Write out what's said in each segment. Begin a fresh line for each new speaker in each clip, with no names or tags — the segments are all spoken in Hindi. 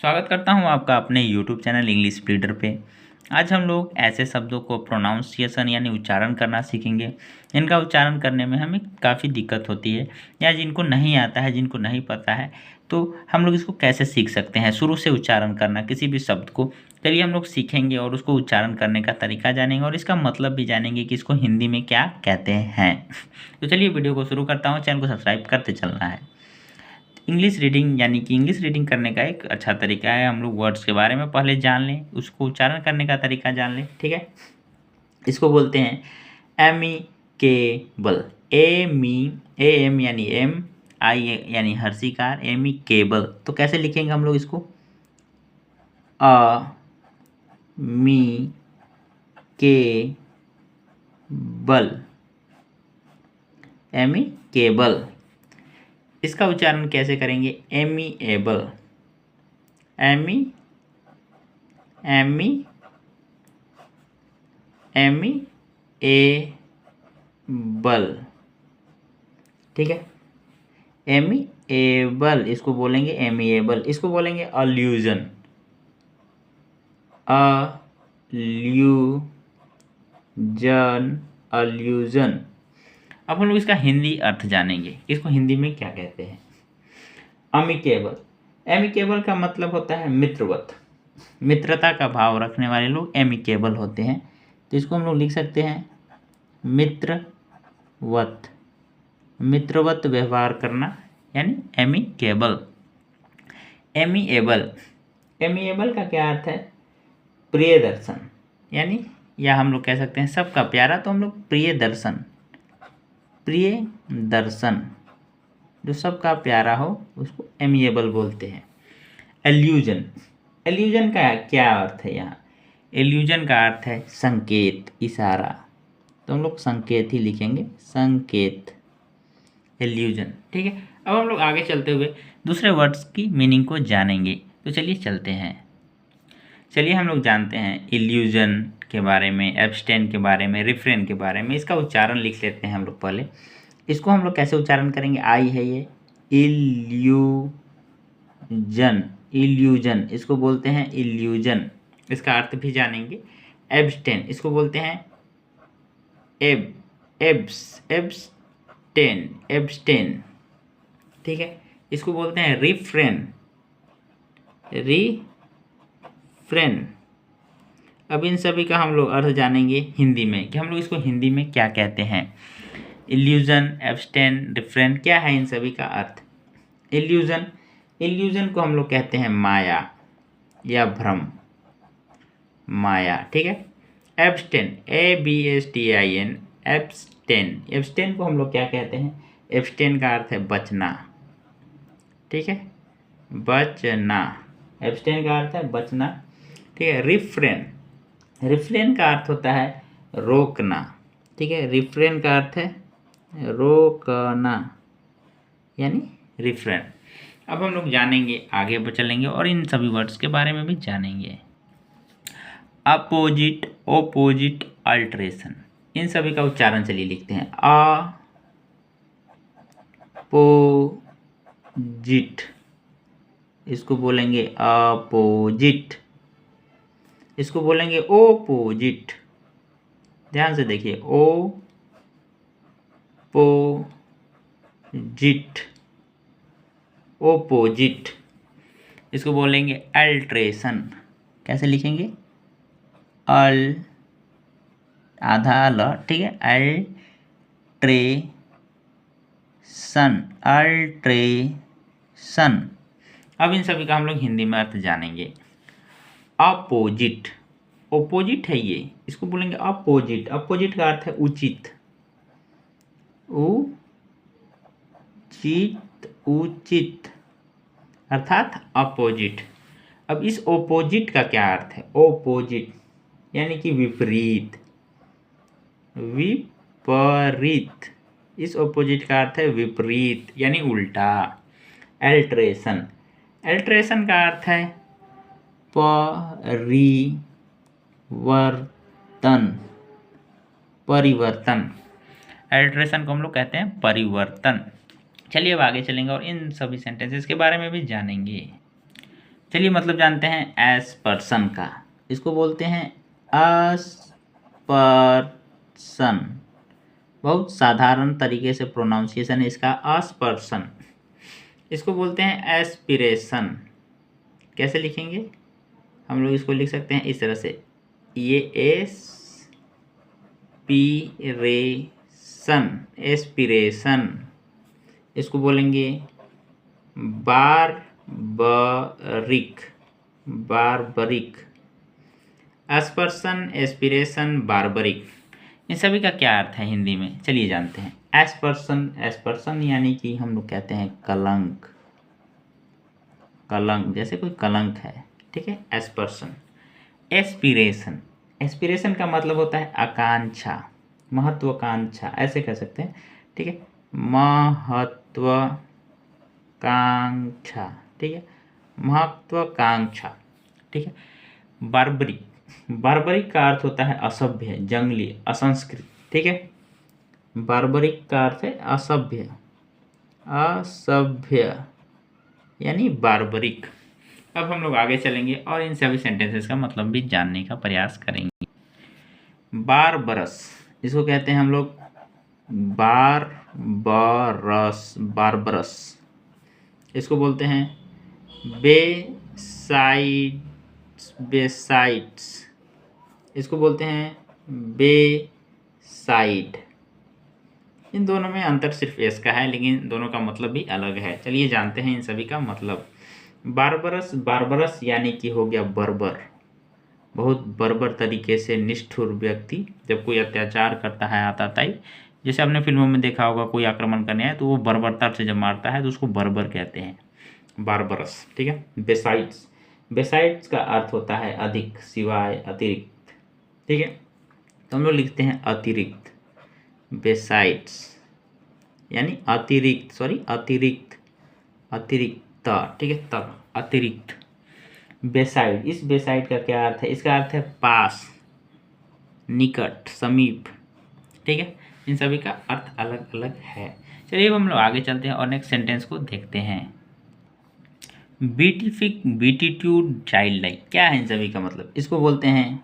स्वागत करता हूं आपका अपने यूट्यूब चैनल इंग्लिश स्पीडर पे। आज हम लोग ऐसे शब्दों को प्रोनाउंसिएशन यानी उच्चारण करना सीखेंगे। इनका उच्चारण करने में हमें काफ़ी दिक्कत होती है या जिनको नहीं आता है, जिनको नहीं पता है, तो हम लोग इसको कैसे सीख सकते हैं शुरू से उच्चारण करना किसी भी शब्द को। चलिए हम लोग सीखेंगे और उसको उच्चारण करने का तरीका जानेंगे और इसका मतलब भी जानेंगे कि इसको हिंदी में क्या कहते हैं। तो चलिए वीडियो को शुरू करता हूँ। चैनल को सब्सक्राइब करते चलना है। इंग्लिश रीडिंग यानी कि इंग्लिश रीडिंग करने का एक अच्छा तरीका है, हम लोग वर्ड्स के बारे में पहले जान लें, उसको उच्चारण करने का तरीका जान लें। ठीक है, इसको बोलते हैं एमिकेबल। एम यानी एम, आई यानी हर्षिकार, एमिकेबल। तो कैसे लिखेंगे हम लोग इसको? मी के बल, एमिकेबल। इसका उच्चारण कैसे करेंगे? एमिएबल, एमी एमी एमी ए बल। ठीक है, एमिएबल इसको बोलेंगे, एमिएबल इसको बोलेंगे अल्यूजन, अल्यूजन। अब हम लोग इसका हिंदी अर्थ जानेंगे, इसको हिंदी में क्या कहते हैं। अमिकेबल, एमिकेबल का मतलब होता है मित्रवत, मित्रता का भाव रखने वाले लोग एमिकेबल होते हैं। तो इसको हम लोग लिख सकते हैं मित्रवत, मित्रवत व्यवहार करना यानी एमिकेबल। एमिएबल, एमिएबल का क्या अर्थ है? प्रिय दर्शन, यानी या हम लोग कह सकते हैं सबका प्यारा, तो हम लोग प्रिय दर्शन, प्रिय दर्शन जो सबका प्यारा हो उसको एमिएबल बोलते हैं। एल्यूजन, एल्यूजन का क्या अर्थ है यहाँ? एल्यूजन का अर्थ है संकेत, इशारा। तो हम लोग संकेत ही लिखेंगे, संकेत, एल्यूजन। ठीक है, अब हम लोग आगे चलते हुए दूसरे वर्ड्स की मीनिंग को जानेंगे। तो चलिए चलते हैं। चलिए हम लोग जानते हैं इल्यूजन के बारे में, एब्सटेन के बारे में, रिफ्रेन के बारे में। इसका उच्चारण लिख लेते हैं हम लोग पहले। इसको हम लोग कैसे उच्चारण करेंगे? आई है ये, इल्यूजन, इल्यूजन इसको बोलते हैं इल्यूजन। इसका अर्थ भी जानेंगे। एब्सटेन इसको बोलते हैं एब्सटेन, एब्सटेन। ठीक है, इसको बोलते हैं रिफ्रेन, रिफ्रेन। अब इन सभी का हम लोग अर्थ जानेंगे हिंदी में कि हम लोग इसको हिंदी में क्या कहते हैं। इल्यूजन, एब्सटेन, रिफ्रेन, क्या है इन सभी का अर्थ? इल्यूजन, इल्यूजन को हम लोग कहते हैं माया या भ्रम, माया। ठीक है, एब्सटेन, ABSTIN, एब्सटेन, एब्सटेन को हम लोग क्या कहते हैं? एब्सटेन का अर्थ है बचना। ठीक है, बचना, एब्सटेन का अर्थ है बचना। ठीक है, रिफ्रेन, रिफ्रेन का अर्थ होता है रोकना। ठीक है, रिफ्रेन का अर्थ है रोकना यानी रिफ्रेन। अब हम लोग जानेंगे, आगे चलेंगे और इन सभी वर्ड्स के बारे में भी जानेंगे। अपोजिट, ओपोजिट, अल्ट्रेशन, इन सभी का उच्चारण चलिए लिखते हैं। अपोजिट इसको बोलेंगे अपोजिट, इसको बोलेंगे ओपोजिट। ध्यान से देखिए, ओपोजिट, ओपोजिट। इसको बोलेंगे अल्ट्रेशन। कैसे लिखेंगे? अल, आधा ल, ठीक है, अल्ट्रेशन, अल्ट्रेशन। अब इन सभी का हम लोग हिंदी में अर्थ जानेंगे। अपोजिट, ओपोजिट है ये, इसको बोलेंगे अपोजिट। अपोजिट का अर्थ है उचित, उचित, उचित अर्थात अपोजिट। अब इस ओपोजिट का क्या अर्थ है? ओपोजिट यानी कि विपरीत, विपरीत। इस ओपोजिट का अर्थ है विपरीत यानी उल्टा। एल्ट्रेशन, एल्ट्रेशन का अर्थ है परिवर्तन, परिवर्तन। एल्ट्रेशन को हम लोग कहते हैं परिवर्तन। चलिए अब आगे चलेंगे और इन सभी सेंटेंसेस के बारे में भी जानेंगे। चलिए मतलब जानते हैं एस पर्सन का। इसको बोलते हैं अस पर्सन। बहुत साधारण तरीके से प्रोनाउंसिएशन है इसका, अस पर्सन। इसको बोलते हैं एस्पिरेशन। कैसे लिखेंगे? हम लोग इसको लिख सकते हैं इस तरह से, ये एस्पिरेशन। इसको बोलेंगे बारबरिक। एस्पर्सन, एस्पिरेशन, बारबरिक, इन सभी का क्या अर्थ है हिंदी में? चलिए जानते हैं। एस्पर्सन यानी कि हम लोग कहते हैं कलंक, जैसे कोई कलंक है, ठीक है, एस्पर्सन। एस्पिरेशन का मतलब होता है आकांक्षा, महत्वाकांक्षा, ऐसे कह सकते हैं, ठीक है, महत्वाकांक्षा, ठीक है, महत्वाकांक्षा, ठीक है। बार्बरिक का अर्थ होता है असभ्य, जंगली, असंस्कृत, ठीक है। बार्बरिक का अर्थ है असभ्य यानी बार्बरिक। अब हम लोग आगे चलेंगे और इन सभी सेंटेंसेस का मतलब भी जानने का प्रयास करेंगे। बारबरस, इसको कहते हैं हम लोग बारबरस। इसको बोलते हैं बेसाइड्स। इसको बोलते हैं बेसाइड। इन दोनों में अंतर सिर्फ एस का है, लेकिन दोनों का मतलब भी अलग है। चलिए जानते हैं इन सभी का मतलब। बारबरस यानी कि हो गया बर्बर, बहुत बर्बर तरीके से निष्ठुर व्यक्ति। जब कोई अत्याचार करता है आतताई, जैसे आपने फिल्मों में देखा होगा, कोई आक्रमण करने आए तो वो बर्बरता से जब मारता है तो उसको बर्बर कहते हैं, बारबरस, ठीक है। बेसाइड्स का अर्थ होता है अधिक, सिवाय, अतिरिक्त, ठीक है। तो हम लोग लिखते हैं अतिरिक्त, बेसाइड्स यानी अतिरिक्त, ठीक है, तब अतिरिक्त। बेसाइड, इस बेसाइड का क्या अर्थ है? इसका अर्थ है पास, निकट, समीप, ठीक है। इन सभी का अर्थ अलग अलग है। चलिए अब हम लोग आगे चलते हैं और नेक्स्ट सेंटेंस को देखते हैं। बीटिफिक, बीटीट्यूड, चाइल्ड लाइक, क्या है इन सभी का मतलब? इसको बोलते हैं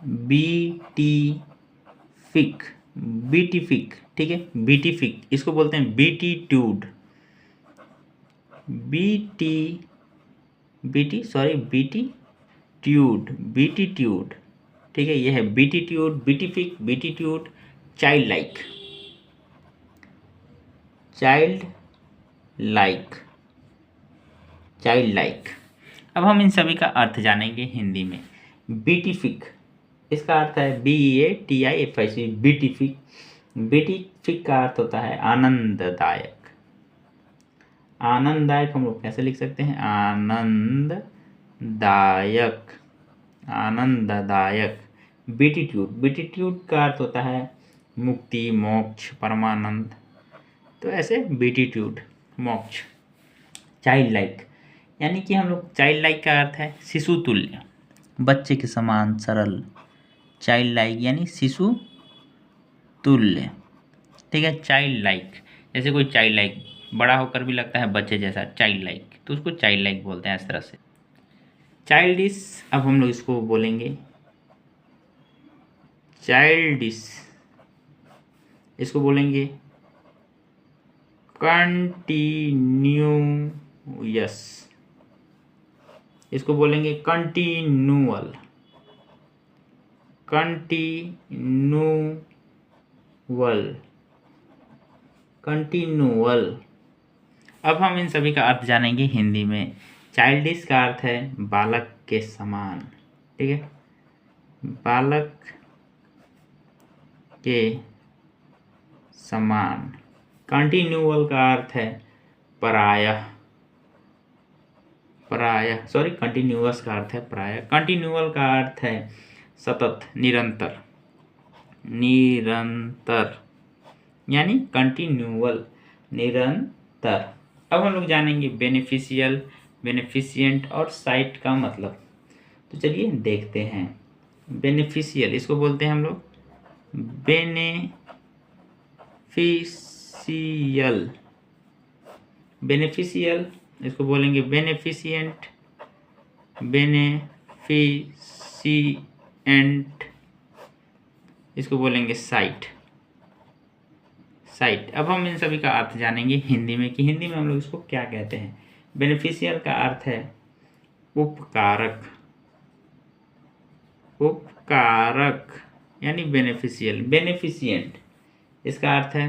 बीटिफिक, ठीक है, बीटिफिक। इसको बोलते हैं बीटीट्यूड, बीटीट्यूड, ठीक है, ये है बीटीट्यूड, बीटिफिक, बीटीट्यूड, चाइल्ड लाइक। अब हम इन सभी का अर्थ जानेंगे हिंदी में। बीटिफिक, इसका अर्थ है BEATIFIC, बीटिफिक का अर्थ होता है आनंददायक। हम लोग कैसे लिख सकते हैं? आनंददायक। बीटीट्यूड का अर्थ होता है मुक्ति, मोक्ष, परमानंद, तो ऐसे बीटीट्यूड, मोक्ष। चाइल्ड लाइक यानी कि हम लोग, चाइल्ड लाइक का अर्थ है शिशु तुल्य, बच्चे के समान सरल। चाइल्ड लाइक यानी शिशु तुल्य, ठीक है। चाइल्ड लाइक, जैसे कोई चाइल्ड लाइक बड़ा होकर भी लगता है बच्चे जैसा, चाइल्ड लाइक, तो उसको चाइल्ड लाइक बोलते हैं, इस तरह से। चाइल्डिश, अब हम लोग इसको बोलेंगे चाइल्डिश, इसको बोलेंगे कंटिन्यूअस, इसको बोलेंगे कंटिन्यूअल। अब हम इन सभी का अर्थ जानेंगे हिंदी में। चाइल्डिश का अर्थ है बालक के समान, ठीक है, बालक के समान। कंटिन्यूअल का अर्थ है कंटिन्यूअस का अर्थ है प्रायः। कंटिन्यूअल का अर्थ है सतत, निरंतर यानी कंटिन्यूअल, निरंतर। अब हम लोग जानेंगे बेनिफिशियल, बेनिफिशिएंट और साइट का मतलब। तो चलिए देखते हैं। बेनिफिशियल, इसको बोलते हैं हम लोग बेनिफिशियल, इसको बोलेंगे बेनिफिशिएंट, बेनेफिशिएंट, इसको बोलेंगे साइट। साइट। अब हम इन सभी का अर्थ जानेंगे हिंदी में कि हिंदी में हम लोग इसको क्या कहते हैं। बेनिफिशियल का अर्थ है उपकारक, उपकारक यानी बेनिफिशियल। बेनिफिशिएंट इसका अर्थ है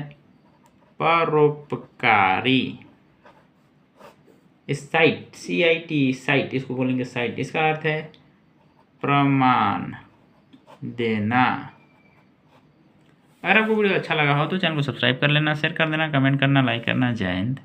परोपकारी। साइट, CIT, साइट, इसको बोलेंगे साइट, इसका अर्थ है प्रमाण देना। अगर आपको वीडियो अच्छा लगा हो तो चैनल को सब्सक्राइब कर लेना, शेयर कर देना, कमेंट करना, लाइक करना। जय हिंद।